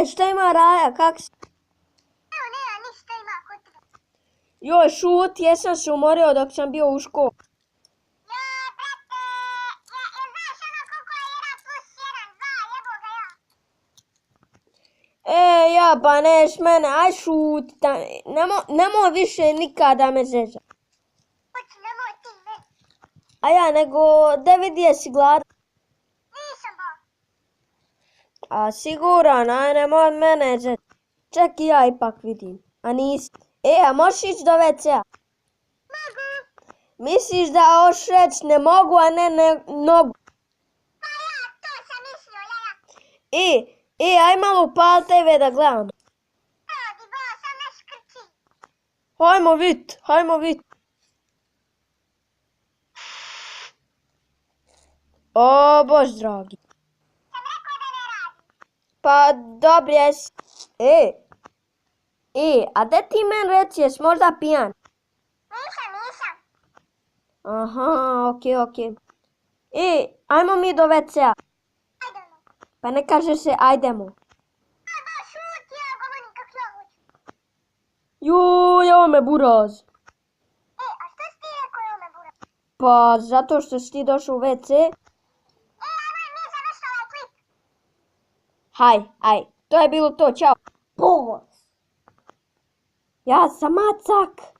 šta ima Raja, kak si? Evo, nema ništa, ima kod tebe. Joj, šut, jesam se umorio dok sam bio u školi. Joj, brate, znaš ono koliko je 1 plus 1, 2, jebo ga ja. Ja, pa neš mene, aj šut, nemoj više nikada me zezat. Hoći, nemoj ti meni. A ja, nego, da vidi jesi gladan. Nisam ba. A siguran, aj nemoj mene zezat. Ček i ja ipak vidim, a nisi. A možeš ići do WC-a? Mogu. Misliš da hoš reć ne mogu, a ne nogu? Pa ja, to sam mislio, ja. Aj malo upal TV da gledam. Radi, bo, sam ne škrči. Hajmo vid. O, bož dragi. Sam rekao da ne radi. Pa dobro jesi. A da ti men reci, jes možda pijan? Nisam. Aha, okej. Ajmo mi do WC-a. Ajde ono. Pa ne kaže se ajdemo. A ba, šut, ja govorim kak ja hoću. Juj, evo me buraz. A što si ti rekao je ome bura? Pa zato što si ti došao u WC. Ajmo, mi završila ovaj klip. Haj, to je bilo to, čao. Ja sam Macak.